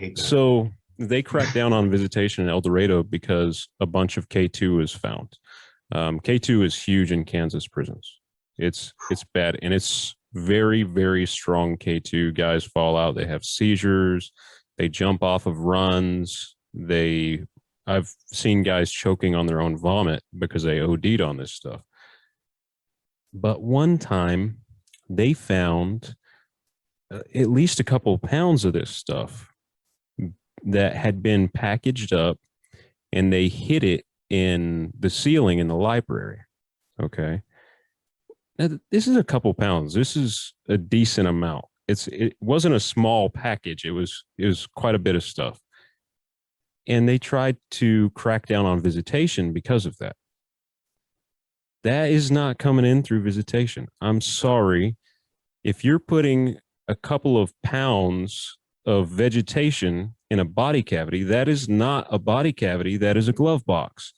hate that. So they cracked down on visitation in El Dorado because a bunch of K2 is found. K2 is huge in Kansas prisons. It's bad, and it's very, very strong. K2 guys fall out. They have seizures. They jump off of runs. I've seen guys choking on their own vomit because they OD'd on this stuff. But one time they found at least a couple of pounds of this stuff that had been packaged up, and they hid it in the ceiling in the library. Okay. Now, this is a couple pounds. This is a decent amount. It wasn't a small package. It was quite a bit of stuff. And they tried to crack down on visitation because of that. That is not coming in through visitation. I'm sorry. If you're putting a couple of pounds of vegetation in a body cavity, that is not a body cavity. That is a glove box.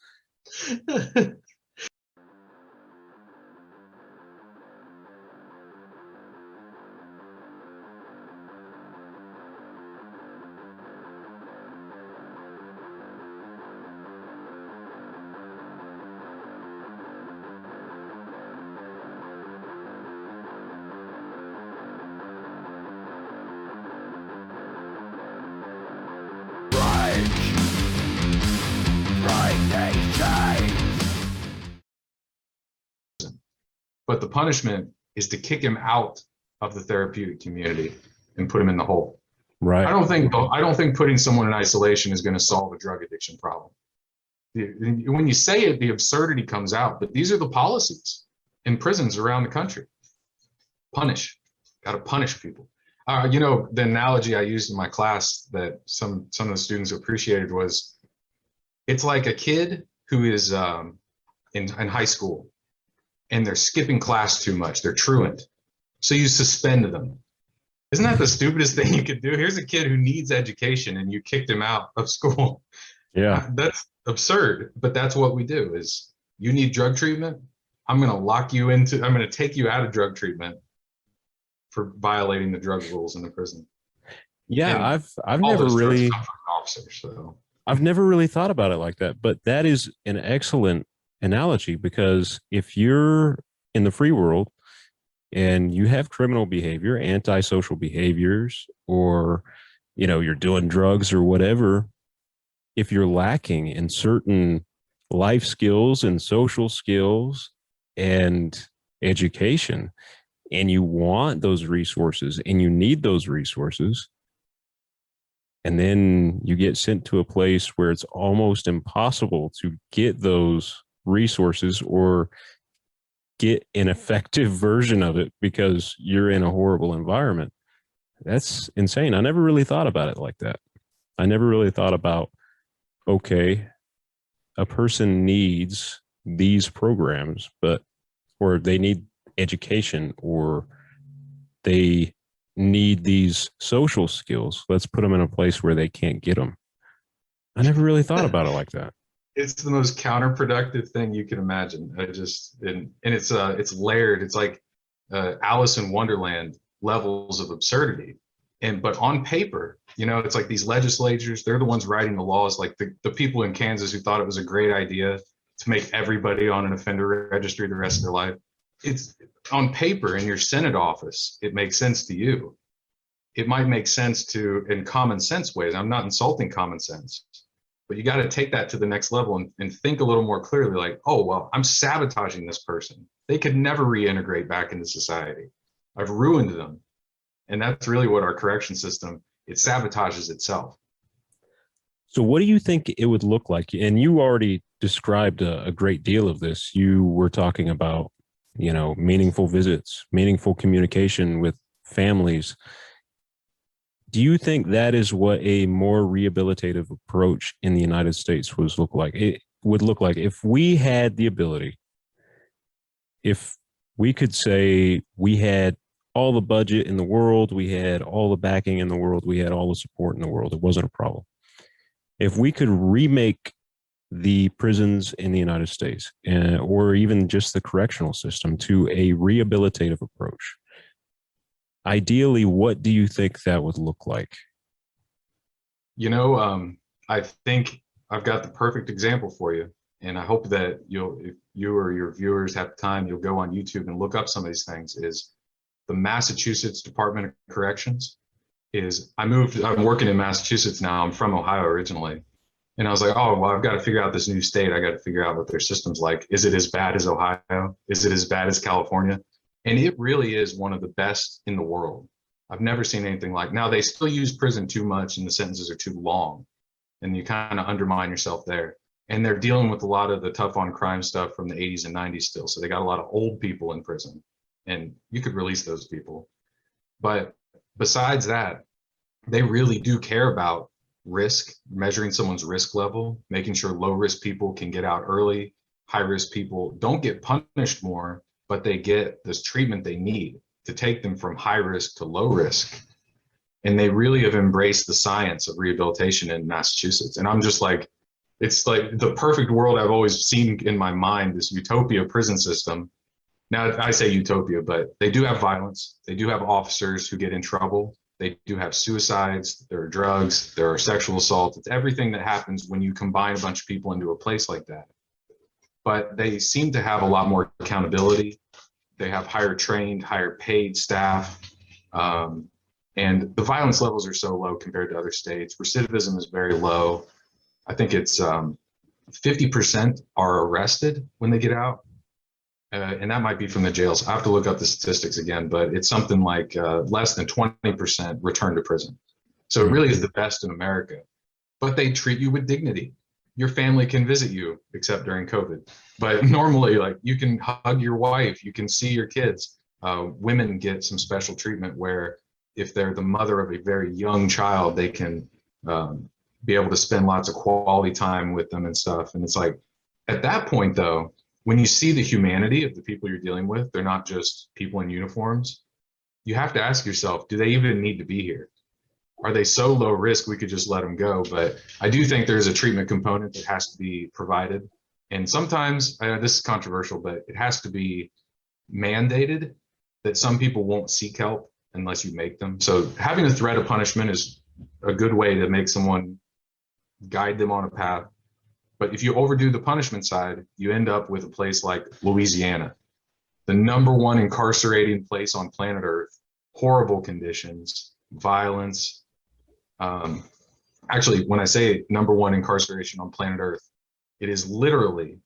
But the punishment is to kick him out of the therapeutic community and put him in the hole. Right. I don't think putting someone in isolation is going to solve a drug addiction problem. When you say it, the absurdity comes out, but these are the policies in prisons around the country. Punish, got to punish people. The analogy I used in my class that some of the students appreciated was, it's like a kid who is in high school and they're skipping class too much. They're truant. So you suspend them. Isn't that the stupidest thing you could do? Here's a kid who needs education and you kicked him out of school. Yeah. That's absurd, but that's what we do. Is you need drug treatment, I'm going to take you out of drug treatment for violating the drug rules in the prison. Yeah, And I've all never those drugs really come from an officer. So I've never really thought about it like that, but that is an excellent analogy, because if you're in the free world and you have criminal behavior, antisocial behaviors, or you're doing drugs or whatever, if you're lacking in certain life skills and social skills and education, and you want those resources and you need those resources, and then you get sent to a place where it's almost impossible to get those resources or get an effective version of it because you're in a horrible environment. That's insane. I never really thought about it like that. I never really thought about, okay, a person needs these programs, or they need education, or they need these social skills. Let's put them in a place where they can't get them. I never really thought about it like that. it's the most counterproductive thing you can imagine. And it's layered. It's like Alice in Wonderland levels of absurdity. But on paper, it's like these legislatures, they're the ones writing the laws, like the people in Kansas who thought it was a great idea to make everybody on an offender registry the rest of their life. It's on paper in your Senate office, it makes sense to you. It might make sense in common sense ways. I'm not insulting common sense, but you got to take that to the next level and think a little more clearly, like, oh, well, I'm sabotaging this person. They could never reintegrate back into society. I've ruined them. And that's really what our correction system, it sabotages itself. So what do you think it would look like? And you already described a great deal of this. You were talking about, meaningful visits, meaningful communication with families. Do you think that is what a more rehabilitative approach in the United States would look like? It would look like if we had the ability, if we could say we had all the budget in the world, we had all the backing in the world, we had all the support in the world, it wasn't a problem. If we could remake the prisons in the United States, or even just the correctional system, to a rehabilitative approach, ideally, what do you think that would look like? You know, I think I've got the perfect example for you, and I hope that if you or your viewers have time, you'll go on YouTube and look up some of these things. Is the Massachusetts Department of Corrections? I'm working in Massachusetts now. I'm from Ohio originally, and I was like, oh well, I've got to figure out this new state. I got to figure out what their system's like. Is it as bad as Ohio? Is it as bad as California? And it really is one of the best in the world. I've never seen anything like. Now they still use prison too much, and the sentences are too long and you kind of undermine yourself there. And they're dealing with a lot of the tough on crime stuff from the 80s and 90s still. So they got a lot of old people in prison, and you could release those people. But besides that, they really do care about risk, measuring someone's risk level, making sure low risk people can get out early, high risk people don't get punished more, but they get this treatment they need to take them from high risk to low risk. And they really have embraced the science of rehabilitation in Massachusetts. And I'm just like, it's like the perfect world I've always seen in my mind, this utopia prison system. Now I say utopia, but they do have violence. They do have officers who get in trouble. They do have suicides. There are drugs. There are sexual assaults. It's everything that happens when you combine a bunch of people into a place like that. But they seem to have a lot more accountability. They have higher trained, higher paid staff. Um, and the violence levels are so low compared to other states. Recidivism is very low. I think it's 50% are arrested when they get out. And that might be from the jails. I have to look up the statistics again, but it's something like less than 20% return to prison. So it really is the best in America. But they treat you with dignity. Your family can visit you, except during COVID. But normally, like you can hug your wife, you can see your kids. Women get some special treatment where if they're the mother of a very young child, they can be able to spend lots of quality time with them and stuff. And it's like, at that point, though, when you see the humanity of the people you're dealing with, they're not just people in uniforms. You have to ask yourself, do they even need to be here? Are they so low risk we could just let them go? But I do think there's a treatment component that has to be provided. And sometimes, this is controversial, but it has to be mandated that some people won't seek help unless you make them. So having a threat of punishment is a good way to make someone guide them on a path. But if you overdo the punishment side, you end up with a place like Louisiana, the number one incarcerating place on planet Earth, horrible conditions, violence. Um, Actually, when I say number one incarceration on planet Earth, it is literally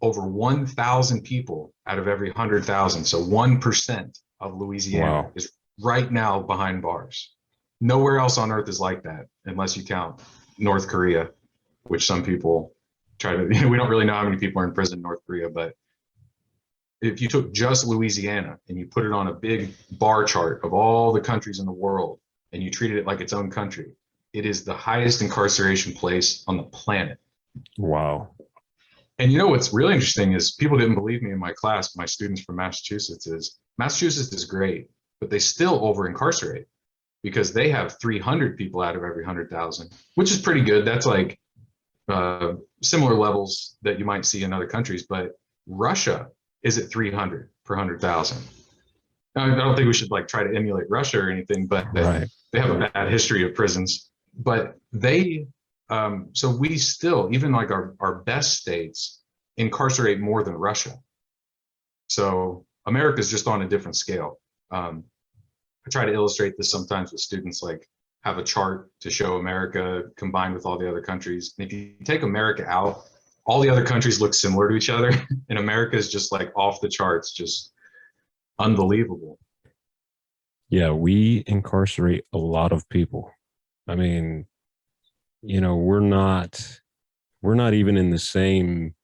over 1,000 people out of every 100,000. So 1% of Louisiana is right now behind bars. Nowhere else on Earth is like that, unless you count North Korea, which some people try to, we don't really know how many people are in prison in North Korea, but if you took just Louisiana and you put it on a big bar chart of all the countries in the world and you treated it like its own country, it is the highest incarceration place on the planet. Wow. And you know what's really interesting is people didn't believe me in my class, my students from Massachusetts, is Massachusetts is great, but they still over incarcerate because they have 300 people out of every 100,000, which is pretty good. That's like similar levels that you might see in other countries, but Russia is at 300 per 100,000. I don't think we should like try to emulate Russia or anything, but Right. they have a bad history of prisons. But they, so we still, even like our best states, incarcerate more than Russia. So America's just on a different scale. I try to illustrate this sometimes with students, like have a chart to show America combined with all the other countries. And if you take America out, all the other countries look similar to each other, and America is just like off the charts, just unbelievable. Yeah, we incarcerate a lot of people. I mean, we're not even in the same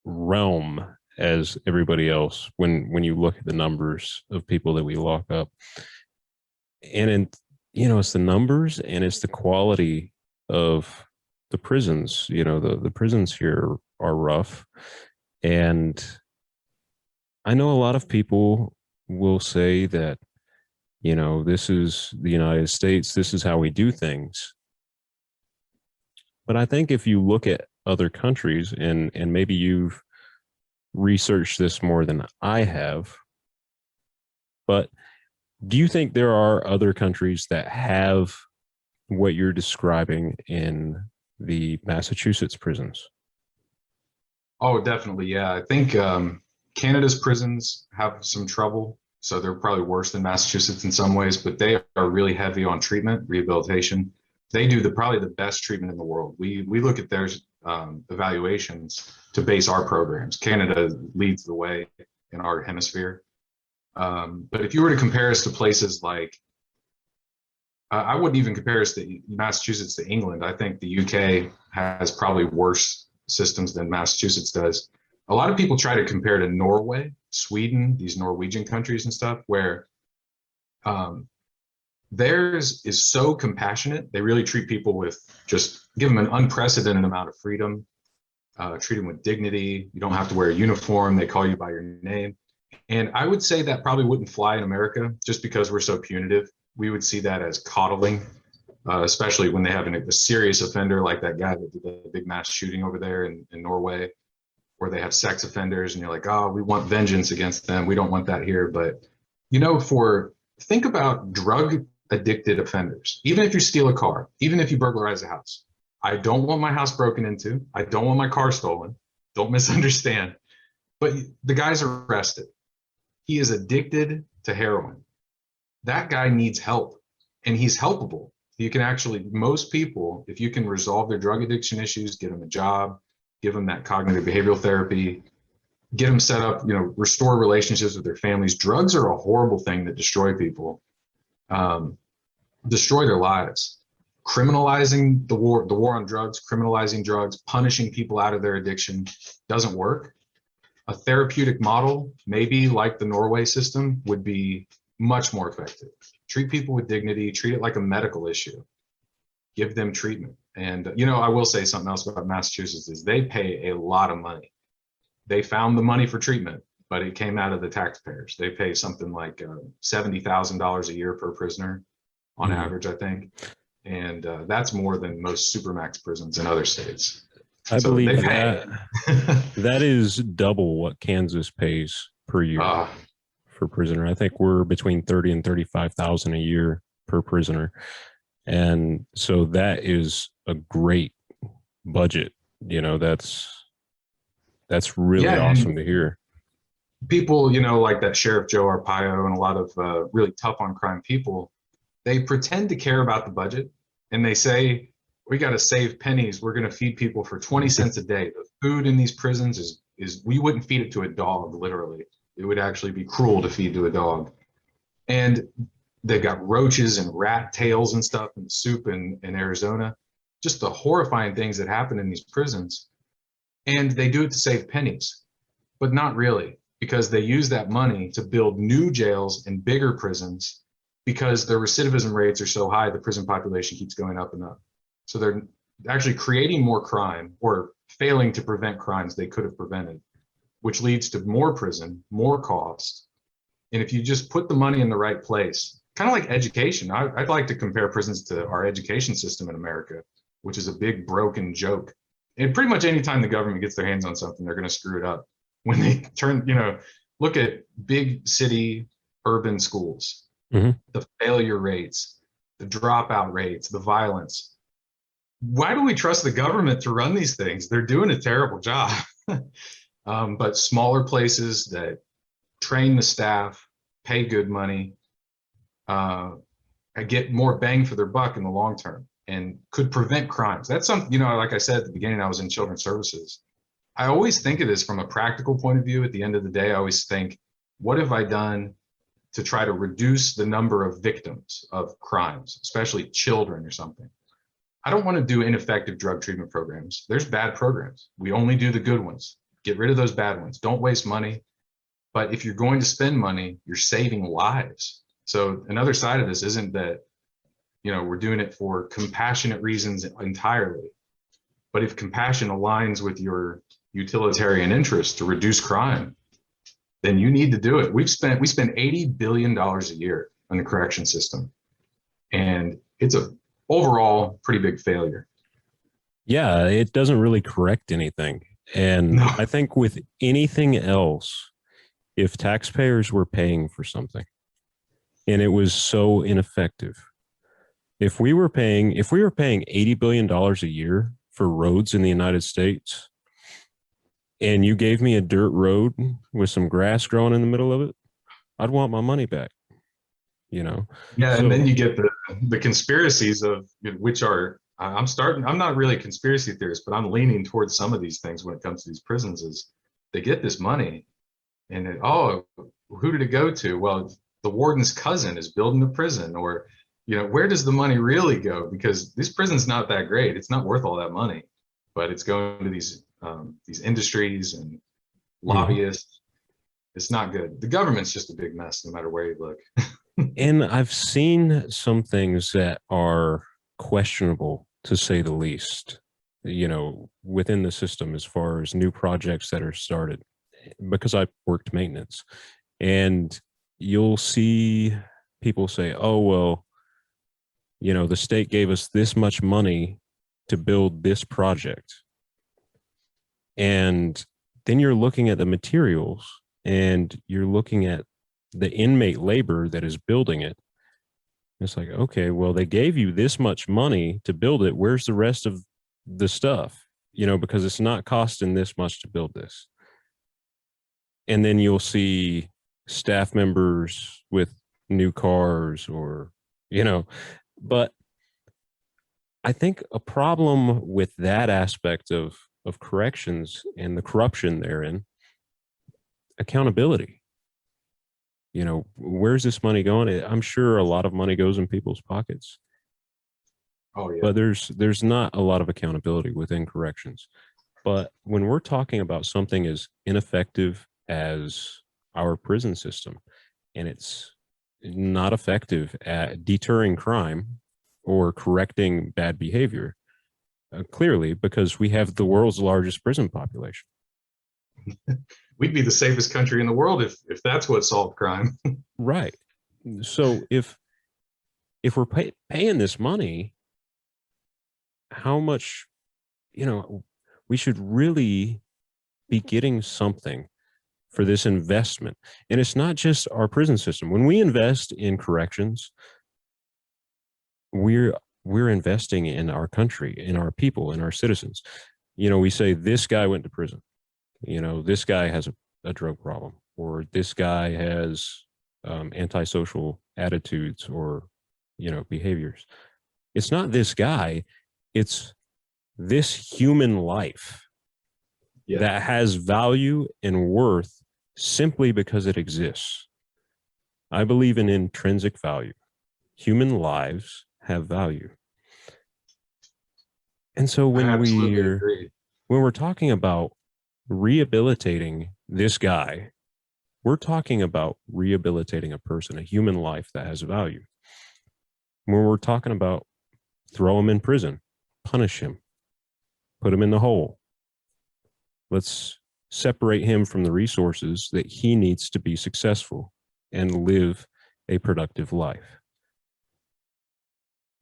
realm as everybody else when you look at the numbers of people that we lock up. And it's the numbers and it's the quality of the prisons. The prisons here are rough. And I know a lot of people will say that, this is the United States, this is how we do things. But I think if you look at other countries, and maybe you've researched this more than I have, but do you think there are other countries that have what you're describing in the Massachusetts prisons? Oh, definitely. Yeah. I think Canada's prisons have some trouble. So they're probably worse than Massachusetts in some ways, but they are really heavy on treatment, rehabilitation. They do probably the best treatment in the world. We look at their evaluations to base our programs. Canada leads the way in our hemisphere. But if you were to compare us to places like, I wouldn't even compare us to Massachusetts to England. I think the UK has probably worse systems than Massachusetts does. A lot of people try to compare to Norway, Sweden, these Norwegian countries and stuff, where um, theirs is so compassionate. They really treat people with, just give them an unprecedented amount of freedom, treat them with dignity. You don't have to wear a uniform. They call you by your name. And I would say that probably wouldn't fly in America just because we're so punitive. We would see that as coddling, especially when they have a serious offender like that guy that did the big mass shooting over there in Norway, or they have sex offenders and you're like, oh, we want vengeance against them. We don't want that here. But, think about drug addicted offenders. Even if you steal a car, even if you burglarize a house, I don't want my house broken into. I don't want my car stolen. Don't misunderstand. But the guy's arrested. He is addicted to heroin. That guy needs help and he's helpable. You can actually, most people, if you can resolve their drug addiction issues, get them a job, give them that cognitive behavioral therapy, get them set up, restore relationships with their families. Drugs are a horrible thing that destroy people, destroy their lives. Criminalizing the war on drugs, criminalizing drugs, punishing people out of their addiction doesn't work. A therapeutic model, maybe like the Norway system, would be much more effective. Treat people with dignity, treat it like a medical issue, give them treatment. And, I will say something else about Massachusetts is they pay a lot of money. They found the money for treatment, but it came out of the taxpayers. They pay something like $70,000 a year per prisoner on average, I think. And that's more than most supermax prisons in other states. I So believe they pay. that is double what Kansas pays per year for prisoner. I think we're between 30 and 35,000 a year per prisoner. And so that is a great budget. That's really awesome to hear. People, like that Sheriff Joe Arpaio and a lot of really tough on crime people, they pretend to care about the budget and they say, we got to save pennies. We're going to feed people for 20 cents a day. The food in these prisons is we wouldn't feed it to a dog, literally. It would actually be cruel to feed to a dog. And they've got roaches and rat tails and stuff in the soup in Arizona. Just the horrifying things that happen in these prisons. And they do it to save pennies, but not really, because they use that money to build new jails and bigger prisons because their recidivism rates are so high, the prison population keeps going up and up. So they're actually creating more crime or failing to prevent crimes they could have prevented, which leads to more prison, more cost. And if you just put the money in the right place, kind of like education, I'd like to compare prisons to our education system in America, which is a big broken joke. And pretty much anytime the government gets their hands on something, they're going to screw it up. When they turn, look at big city urban schools, the failure rates, the dropout rates, the violence. Why do we trust the government to run these things? They're doing a terrible job. But smaller places that train the staff, pay good money, get more bang for their buck in the long term and could prevent crimes. That's something, like I said at the beginning, I was in children's services. I always think of this from a practical point of view. At the end of the day, I always think, what have I done to try to reduce the number of victims of crimes, especially children or something? I don't want to do ineffective drug treatment programs. There's bad programs. We only do the good ones. Get rid of those bad ones. Don't waste money. But if you're going to spend money, you're saving lives. So another side of this isn't that, we're doing it for compassionate reasons entirely. But if compassion aligns with your utilitarian interest to reduce crime, then you need to do it. We spend $80 billion a year on the correction system. And it's a overall pretty big failure. Yeah, it doesn't really correct anything. And No. I think with anything else, if taxpayers were paying for something and it was so ineffective, if we were paying $80 billion a year for roads in the United States, and you gave me a dirt road with some grass growing in the middle of it, I'd want my money back, you know? Yeah, and then So, you get the conspiracies of which are I'm not really a conspiracy theorist, but I'm leaning towards some of these things when it comes to these prisons is they get this money and oh, who did it go to? Well, the warden's cousin is building a prison, or where does the money really go? Because this prison's not that great. It's not worth all that money, but it's going to these industries and mhm. lobbyists. It's not good. The government's just a big mess, no matter where you look. And I've seen some things that are questionable, to say the least, within the system as far as new projects that are started, because I worked maintenance. And you'll see people say, oh, well, the state gave us this much money to build this project. And then you're looking at the materials and you're looking at the inmate labor that is building it. It's like, okay, well, they gave you this much money to build it. Where's the rest of the stuff? Because it's not costing this much to build this. And then you'll see staff members with new cars but I think a problem with that aspect of corrections and the corruption therein, accountability. Where's this money going? I'm sure a lot of money goes in people's pockets, Oh yeah. but there's not a lot of accountability within corrections. But when we're talking about something as ineffective as our prison system, and it's not effective at deterring crime or correcting bad behavior, clearly because we have the world's largest prison population. We'd be the safest country in the world if that's what solved crime. Right. So if we're paying this money, how much, we should really be getting something for this investment. And it's not just our prison system. When we invest in corrections, we're investing in our country, in our people, in our citizens. We say this guy went to prison. This guy has a drug problem, or this guy has antisocial attitudes or behaviors. It's not this guy, it's this human life Yeah, that has value and worth simply because it exists. I believe in intrinsic value. Human lives have value. And so I when absolutely we're agree. when we're talking about rehabilitating this guy, we're talking about rehabilitating a person, a human life that has value. When we're talking about throw him in prison, punish him, put him in the hole, let's separate him from the resources that he needs to be successful and live a productive life.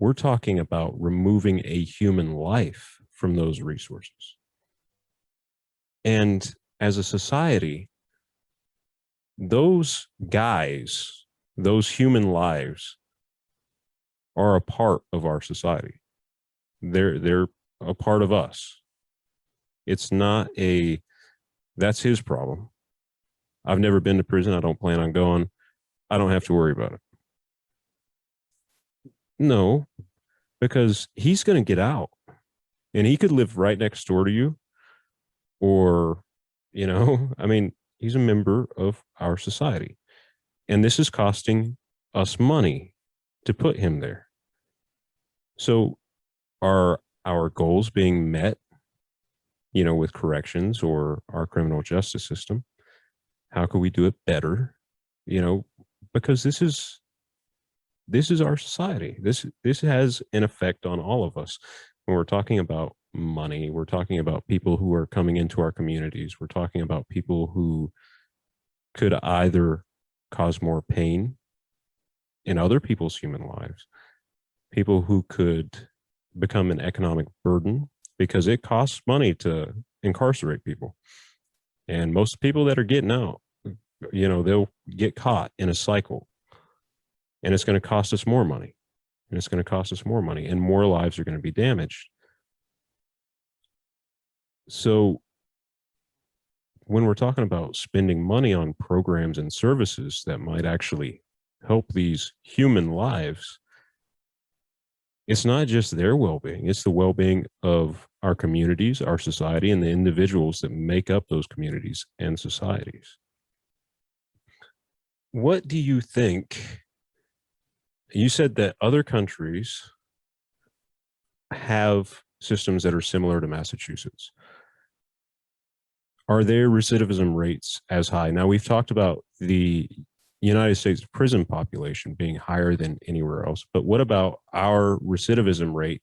We're talking about removing a human life from those resources. And as a society, those guys, those human lives are a part of our society. They're a part of us. It's not that's his problem. I've never been to prison. I don't plan on going. I don't have to worry about it. No, because he's going to get out and he could live right next door to you, or, I mean, he's a member of our society. And this is costing us money to put him there. So are our goals being met, with corrections or our criminal justice system? How can we do it better? Because this is our society. This has an effect on all of us. When we're talking about money, we're talking about people who are coming into our communities. We're talking about people who could either cause more pain in other people's human lives, people who could become an economic burden because it costs money to incarcerate people. And most people that are getting out, they'll get caught in a cycle and it's going to cost us more money. and it's going to cost us more money, and more lives are going to be damaged. So when we're talking about spending money on programs and services that might actually help these human lives, it's not just their well-being, it's the well-being of our communities, our society, and the individuals that make up those communities and societies. What do you think? You said that other countries have systems that are similar to Massachusetts. Are their recidivism rates as high? Now, we've talked about the United States prison population being higher than anywhere else, but what about our recidivism rate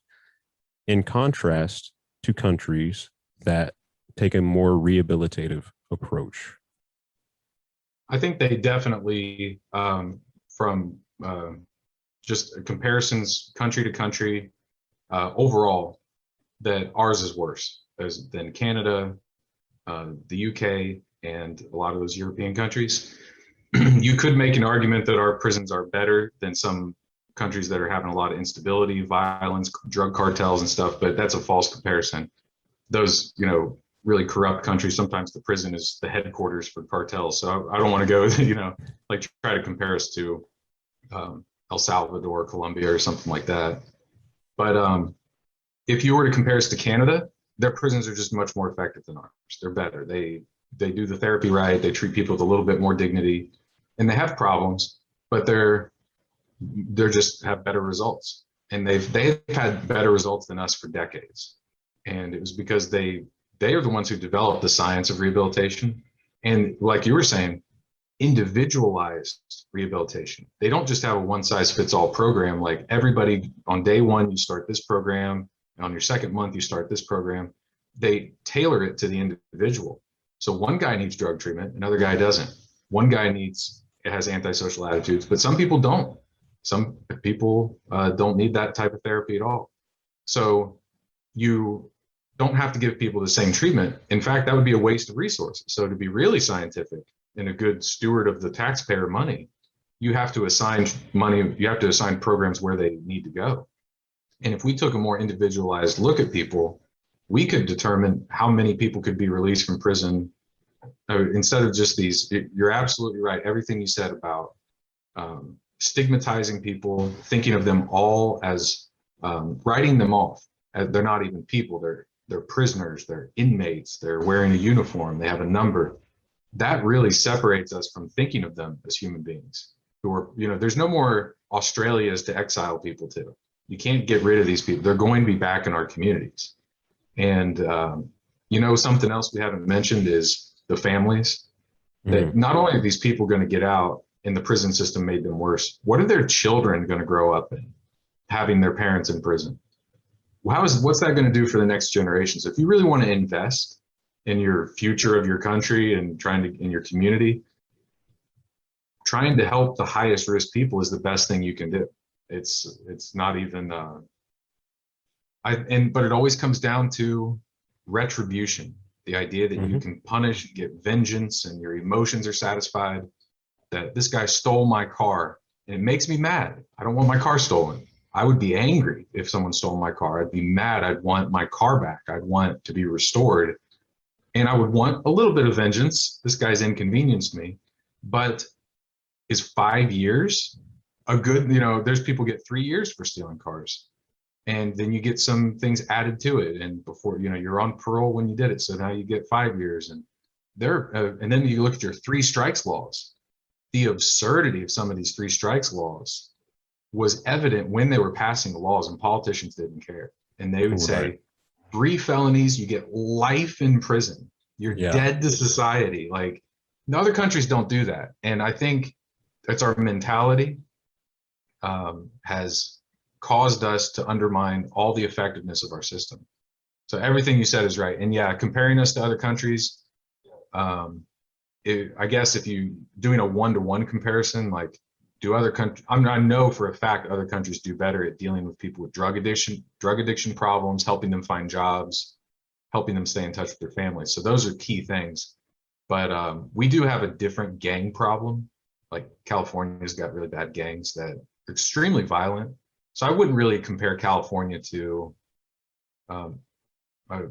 in contrast to countries that take a more rehabilitative approach? I think they definitely, from just comparisons country to country, overall, that ours is worse than Canada, the UK, and a lot of those European countries. You could make an argument that our prisons are better than some countries that are having a lot of instability, violence, drug cartels and stuff, but that's a false comparison. Those, really corrupt countries, sometimes the prison is the headquarters for cartels. So I don't want to go, like try to compare us to El Salvador, Colombia, or something like that. But if you were to compare us to Canada, their prisons are just much more effective than ours. They're better. They do the therapy right. They treat people with a little bit more dignity, and they have problems, but they're just have better results. And they've had better results than us for decades. And it was because they are the ones who developed the science of rehabilitation. And like you were saying, individualized rehabilitation. They don't just have a one size fits all program. Like everybody on day one, you start this program, and on your second month, you start this program. They tailor it to the individual. So one guy needs drug treatment, another guy doesn't. One guy has antisocial attitudes, but some people don't. Some people don't need that type of therapy at all. So you don't have to give people the same treatment. In fact, that would be a waste of resources. So to be really scientific and a good steward of the taxpayer money, you have to assign money, you have to assign programs where they need to go. And if we took a more individualized look at people, we could determine how many people could be released from prison instead of just these. You're absolutely right. Everything you said about stigmatizing people, thinking of them all as writing them off. They're not even people. They're prisoners. They're inmates. They're wearing a uniform. They have a number. That really separates us from thinking of them as human beings who are, there's no more Australias to exile people to. You can't get rid of these people. They're going to be back in our communities. And, something else we haven't mentioned is the families. That not only are these people going to get out and the prison system made them worse, what are their children going to grow up in, having their parents in prison? What's that going to do for the next generation? So if you really want to invest in your future of your country and in your community, trying to help the highest risk people is the best thing you can do. It's not even, but it always comes down to retribution. The idea that you can punish and get vengeance and your emotions are satisfied, that this guy stole my car and it makes me mad. I don't want my car stolen. I would be angry if someone stole my car. I'd be mad. I'd want my car back. I'd want it to be restored. And I would want a little bit of vengeance. This guy's inconvenienced me. But is 5 years a good, there's people get 3 years for stealing cars. And then you get some things added to it. And before, you're on parole when you did it. So now you get 5 years. And and then you look at your 3 strikes laws. The absurdity of some of these 3 strikes laws was evident when they were passing the laws, and politicians didn't care. And they would say, 3 felonies, you get life in prison. You're dead to society. Like, the other countries don't do that. And I think that's our mentality has caused us to undermine all the effectiveness of our system. So everything you said is right. And comparing us to other countries, I guess if you doing a one-to-one comparison, like, do other countries, I know for a fact other countries do better at dealing with people with drug addiction problems, helping them find jobs, helping them stay in touch with their families. So those are key things. But we do have a different gang problem. Like, California's got really bad gangs that are extremely violent. So I wouldn't really compare California to um,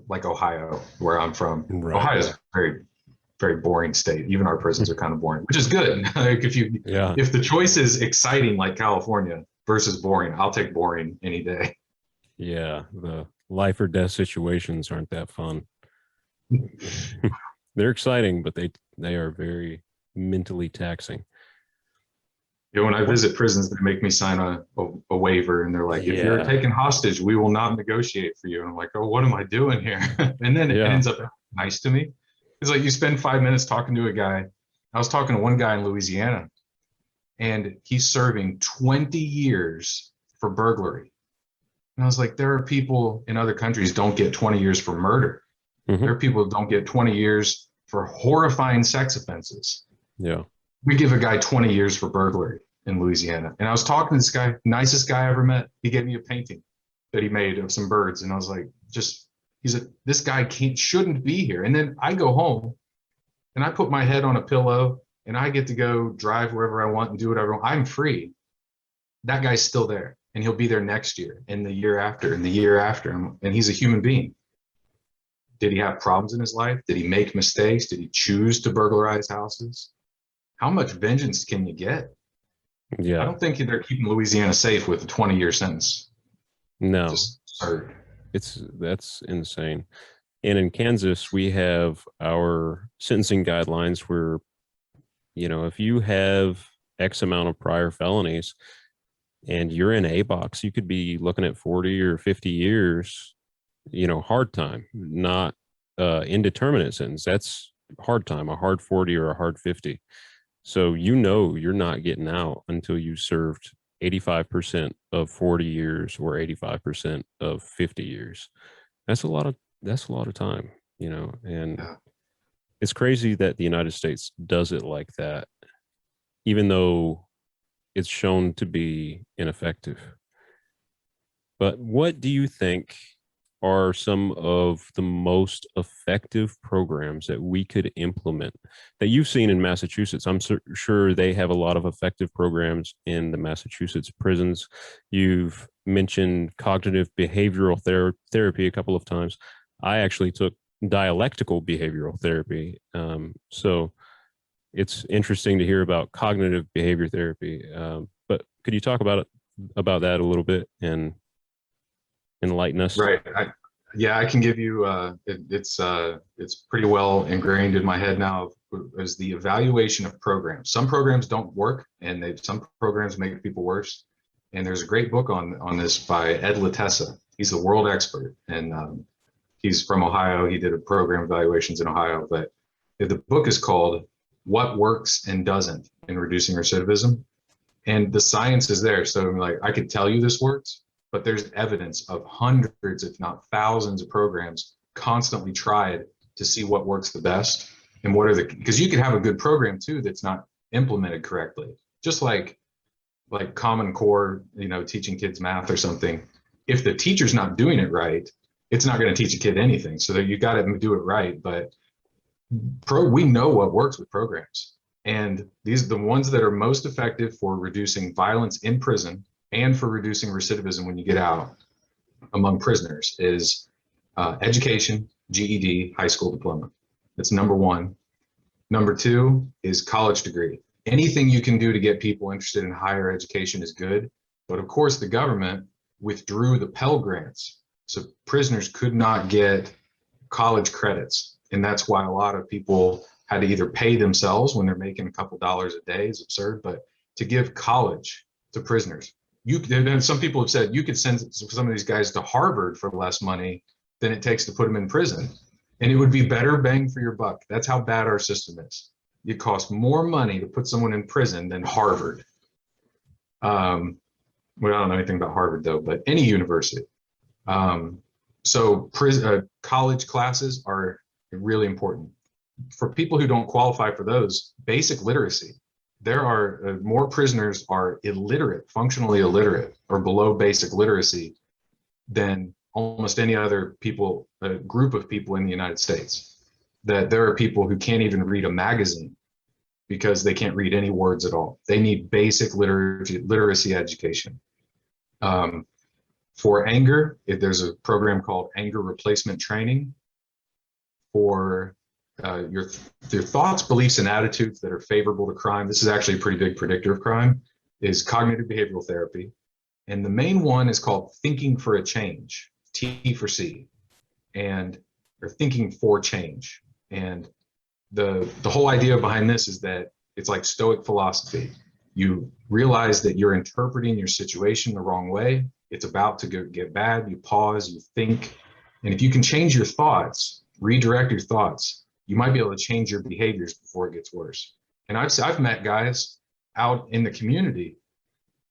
like Ohio, where I'm from. Right. Ohio is Yeah. a very, very boring state. Even our prisons are kind of boring, which is good. Like Yeah. if the choice is exciting like California versus boring, I'll take boring any day. Yeah. The life or death situations aren't that fun. They're exciting, but they are very mentally taxing. You know, when I What? visit prisons, they make me sign a waiver, and they're like, "If you're Yeah. taken hostage, we will not negotiate for you." And I'm like, "Oh, what am I doing here?" And then it Yeah. ends up nice to me. It's like you spend 5 minutes talking to a guy. I was talking to one guy in Louisiana, and he's serving 20 years for burglary. And I was like, there are people in other countries don't get 20 years for murder. Hmm. There are people who don't get 20 years for horrifying sex offenses. Yeah. We give a guy 20 years for burglary in Louisiana. And I was talking to this guy, nicest guy I ever met. He gave me a painting that he made of some birds. And I was like, just, he's like, this guy shouldn't be here. And then I go home and I put my head on a pillow and I get to go drive wherever I want and do whatever I want. I'm free. That guy's still there and he'll be there next year and the year after and the year after. And he's a human being. Did he have problems in his life? Did he make mistakes? Did he choose to burglarize houses? How much vengeance can you get? I Yeah. don't think they're keeping Louisiana safe with a 20-year sentence. No, Just absurd. that's insane. And in Kansas, we have our sentencing guidelines where, if you have X amount of prior felonies and you're in a box, you could be looking at 40 or 50 years, hard time, not indeterminate sentence. That's hard time, a hard 40 or a hard 50. So you're not getting out until you served 85% of 40 years or 85% of 50 years. That's a lot of time, and Yeah. it's crazy that the United States does it like that, even though it's shown to be ineffective. But what do you think are some of the most effective programs that we could implement that you've seen in Massachusetts? I'm sure they have a lot of effective programs in the Massachusetts prisons. You've mentioned cognitive behavioral therapy a couple of times. I actually took dialectical behavioral therapy. So it's interesting to hear about cognitive behavior therapy. But could you talk about that a little bit and enlighten us? Right. Yeah, I can give you. It's pretty well ingrained in my head now. Is the evaluation of programs. Some programs don't work, and some programs make people worse. And there's a great book on this by Ed Latessa. He's a world expert, and he's from Ohio. He did a program evaluations in Ohio, but the book is called "What Works and Doesn't in Reducing Recidivism." And the science is there. So like I could tell you this works, but there's evidence of hundreds, if not thousands of programs constantly tried to see what works the best and what are because you could have a good program too that's not implemented correctly. Just like Common Core, teaching kids math or something. If the teacher's not doing it right, it's not going to teach a kid anything. So that you got to do it right. But we know what works with programs. And these are the ones that are most effective for reducing violence in prison and for reducing recidivism when you get out among prisoners is education, GED, high school diploma. That's number one. Number two is college degree. Anything you can do to get people interested in higher education is good. But of course, the government withdrew the Pell Grants. So prisoners could not get college credits. And that's why a lot of people had to either pay themselves when they're making a couple dollars a day is absurd, but to give college to prisoners. And some people have said you could send some of these guys to Harvard for less money than it takes to put them in prison. And it would be better bang for your buck. That's how bad our system is. It costs more money to put someone in prison than Harvard. Well, I don't know anything about Harvard though, but any university. So college classes are really important. For people who don't qualify for those, basic literacy. There are more prisoners are illiterate, functionally illiterate, or below basic literacy than almost any other group of people in the United States. That there are people who can't even read a magazine because they can't read any words at all. They need basic literacy education. For anger, there's a program called anger replacement training. For your thoughts, beliefs, and attitudes that are favorable to crime. This is actually a pretty big predictor of crime, is cognitive behavioral therapy. And the main one is called thinking for a change, T for C, and or thinking for change. And the whole idea behind this is that it's like Stoic philosophy. You realize that you're interpreting your situation the wrong way. It's about to get bad. You pause, you think, and if you can change your thoughts, redirect your thoughts, you might be able to change your behaviors before it gets worse. And I've met guys out in the community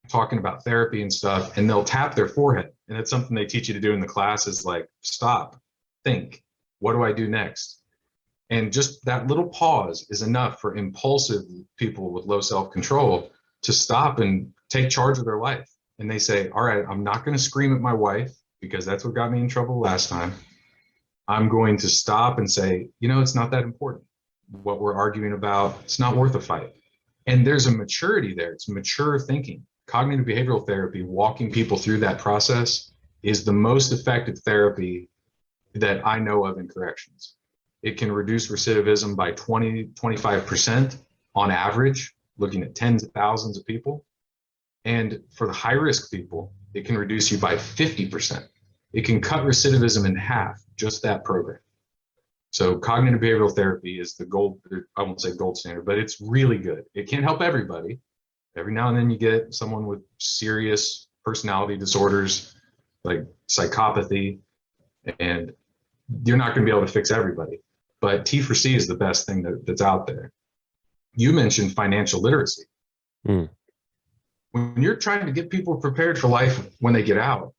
talking about therapy and stuff, and they'll tap their forehead. And that's something they teach you to do in the class is like, stop, think, what do I do next? And just that little pause is enough for impulsive people with low self-control to stop and take charge of their life. And they say, all right, I'm not going to scream at my wife because that's what got me in trouble last time. I'm going to stop and say, it's not that important. What we're arguing about, it's not worth a fight. And there's a maturity there. It's mature thinking. Cognitive behavioral therapy, walking people through that process, is the most effective therapy that I know of in corrections. It can reduce recidivism by 25% on average, looking at tens of thousands of people. And for the high risk people, it can reduce you by 50%. It can cut recidivism in half, just that program. So cognitive behavioral therapy is the gold, I won't say gold standard, but it's really good. It can't help everybody. Every now and then you get someone with serious personality disorders like psychopathy, and you're not going to be able to fix everybody. But T for C is the best thing that's out there. You mentioned financial literacy. When you're trying to get people prepared for life when they get out,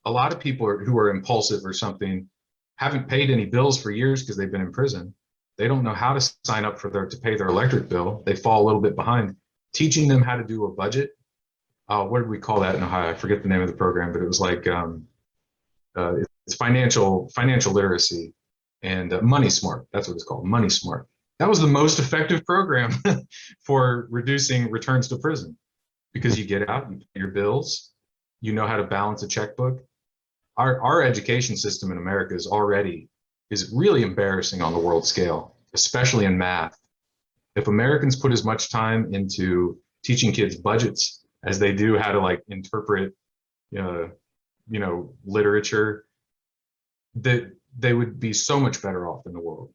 a lot of people who are impulsive or something haven't paid any bills for years because they've been in prison. They don't know how to sign up to pay their electric bill. They fall a little bit behind. Teaching them how to do a budget. What did we call that in Ohio? I forget the name of the program, but it was like it's financial literacy and Money Smart. That's what it's called, Money Smart. That was the most effective program for reducing returns to prison, because you get out, you pay your bills, you know how to balance a checkbook. Our education system in America is really embarrassing on the world scale, especially in math. If Americans put as much time into teaching kids budgets as they do how to interpret, literature, that they would be so much better off in the world.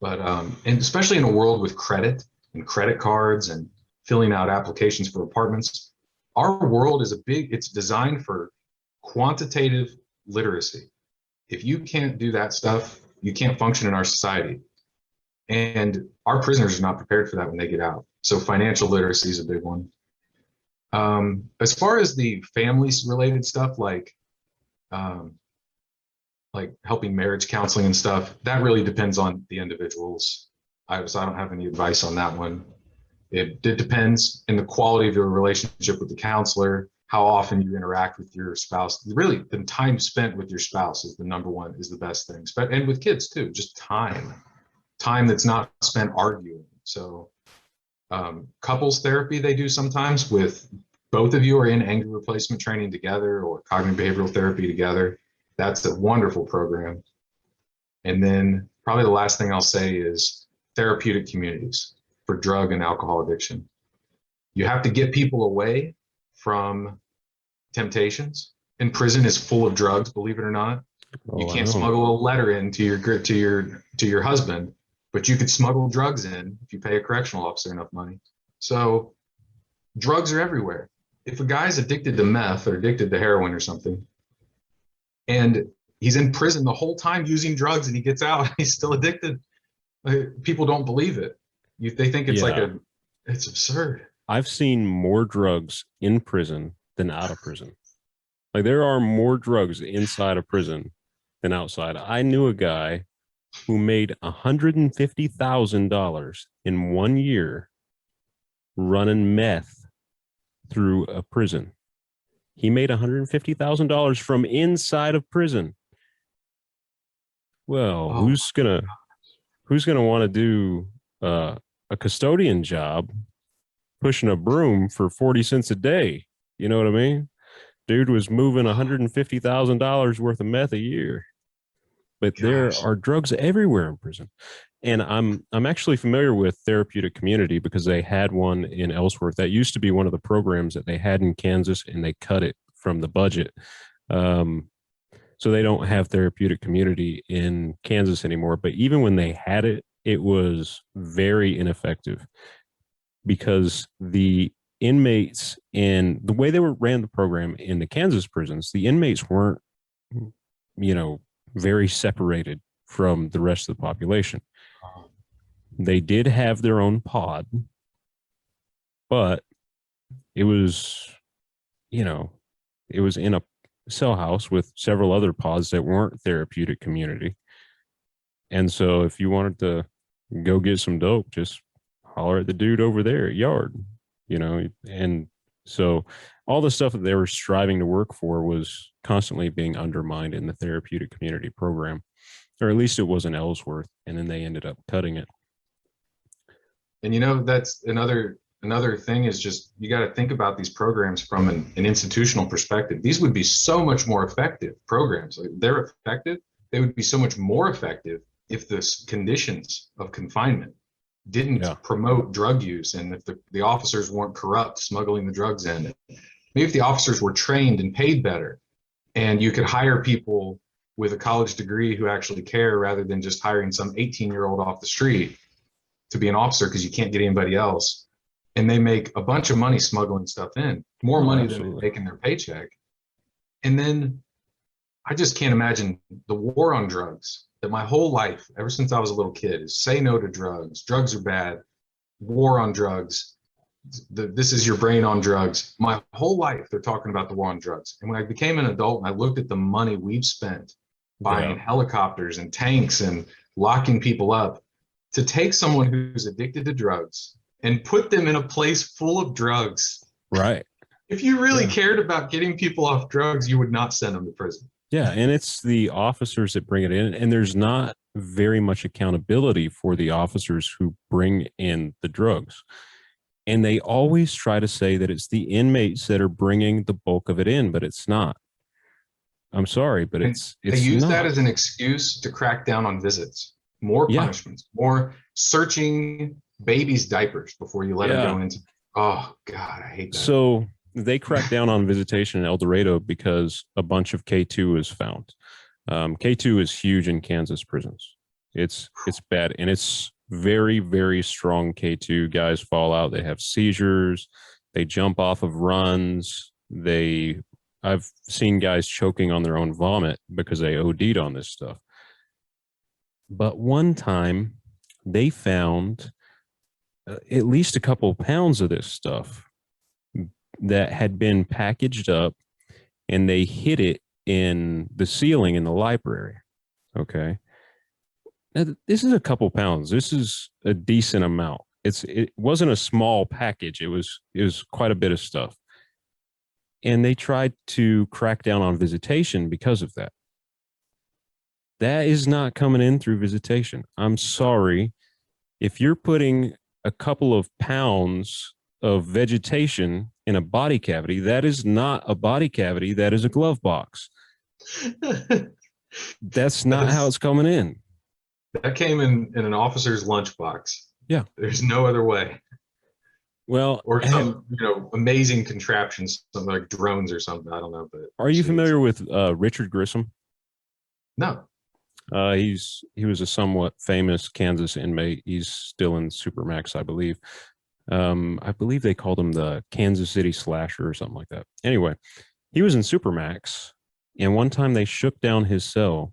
But and especially in a world with credit and credit cards and filling out applications for apartments, our world it's designed for quantitative literacy. If you can't do that stuff, you can't function in our society. And our prisoners are not prepared for that when they get out. So financial literacy is a big one. As far as the families related stuff, like helping marriage counseling and stuff, that really depends on the individuals. So I don't have any advice on that one. It depends in the quality of your relationship with the counselor, how often you interact with your spouse. Really, the time spent with your spouse is the best thing. And with kids too, just time that's not spent arguing. So couples therapy they do sometimes with both of you are in anger replacement training together or cognitive behavioral therapy together. That's a wonderful program. And then probably the last thing I'll say is therapeutic communities for drug and alcohol addiction. You have to get people away from temptations. And prison is full of drugs, believe it or not. You can't smuggle a letter in to your husband, but you could smuggle drugs in if you pay a correctional officer enough money. So drugs are everywhere. If a guy's addicted to meth or addicted to heroin or something, and he's in prison the whole time using drugs and he gets out, he's still addicted, people don't believe it. They think it's it's absurd. I've seen more drugs in prison than out of prison. Like there are more drugs inside of prison than outside. I knew a guy who made $150,000 in 1 year running meth through a prison. He made $150,000 from inside of prison. Well, who's gonna want to do a custodian job pushing a broom for 40 cents a day? You know what I mean? dude was moving $150,000 worth of meth a year. But there Gosh. are drugs everywhere in prison. And I'm actually familiar with therapeutic community because they had one in Ellsworth. That used to be one of the programs that they had in Kansas, and they cut it from the budget. Um, so they don't have therapeutic community in Kansas anymore. But even when they had it, it was very ineffective because the inmates in the way they ran the program in the Kansas prisons, the inmates weren't, you know, very separated from the rest of the population. They did have their own pod, but it was, you know, it was in a cell house with several other pods that weren't therapeutic community. And so if you wanted to go get some dope, just holler at the dude over there at Yard, and so all the stuff that they were striving to work for was constantly being undermined in the therapeutic community program, or at least it was in Ellsworth, and then they ended up cutting it. And that's another thing is just you got to think about these programs from an institutional perspective. These would be so much more effective programs. Like, they're effective. They would be so much more effective if the conditions of confinement didn't promote drug use, and if the officers weren't corrupt smuggling the drugs in. Maybe if the officers were trained and paid better, and you could hire people with a college degree who actually care rather than just hiring some 18-year-old off the street to be an officer because you can't get anybody else. And they make a bunch of money smuggling stuff in, more money than they make in their paycheck. And then I just can't imagine the war on drugs that my whole life, ever since I was a little kid, is say no to drugs. Drugs are bad. War on drugs. This is your brain on drugs. My whole life, they're talking about the war on drugs. And when I became an adult and I looked at the money we've spent buying helicopters and tanks and locking people up, to take someone who's addicted to drugs and put them in a place full of drugs. Right. If you really cared about getting people off drugs, you would not send them to prison. Yeah. And it's the officers that bring it in. And there's not very much accountability for the officers who bring in the drugs. And they always try to say that it's the inmates that are bringing the bulk of it in, but it's not. I'm sorry, but it's they use not. that as an excuse to crack down on visits. More punishments, more searching babies' diapers before you let them go into. Oh God, I hate that. So they cracked down on visitation in El Dorado because a bunch of K2 was found. K2 is huge in Kansas prisons. It's bad, and it's very, very strong. K2 guys fall out. They have seizures. They jump off of runs. I've seen guys choking on their own vomit because they OD'd on this stuff. But one time they found at least a couple of pounds of this stuff that had been packaged up, and they hid it in the ceiling in the library. Okay. Now, this is a couple pounds. This is a decent amount. It wasn't a small package. It was quite a bit of stuff. And they tried to crack down on visitation because of that. That is not coming in through visitation. I'm sorry. If you're putting a couple of pounds of vegetation in a body cavity, that is not a body cavity. That is a glove box. That's not how it's coming in. That came in an officer's lunchbox. Yeah. There's no other way. Well, or some amazing contraptions, something like drones or something. I don't know. But are you familiar with Richard Grissom? No. He was a somewhat famous Kansas inmate. He's still in Supermax, I believe. I believe they called him the Kansas City Slasher or something like that. Anyway, he was in Supermax, and one time they shook down his cell,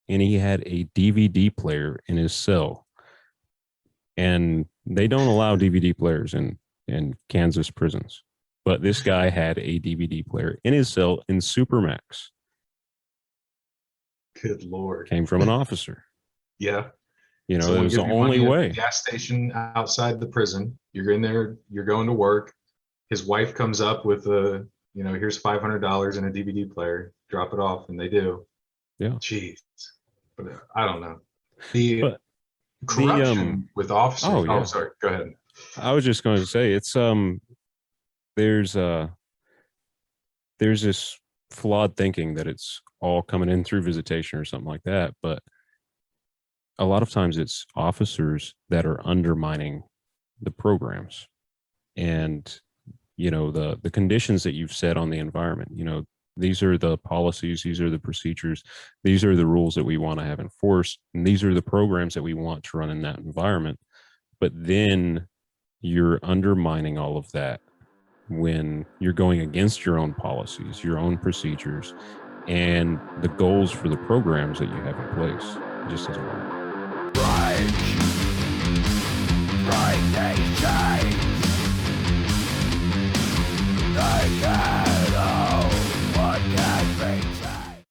and he had a DVD player in his cell. And they don't allow DVD players in Kansas prisons. But this guy had a DVD player in his cell in Supermax. Good Lord. Came from an officer. Yeah. It was the only way. Gas station outside the prison. You're in there, you're going to work. His wife comes up with here's $500 in a DVD player. Drop it off, and they do. Yeah. Jeez. But I don't know. The corruption with officers. Oh, sorry. Go ahead. I was just going to say it's there's there's this flawed thinking that it's all coming in through visitation or something like that. But a lot of times it's officers that are undermining the programs and, the conditions that you've set on the environment. These are the policies, these are the procedures, these are the rules that we want to have enforced, and these are the programs that we want to run in that environment. But then you're undermining all of that when you're going against your own policies, your own procedures, and the goals for the programs that you have in place. It just doesn't work. Break these chains. They can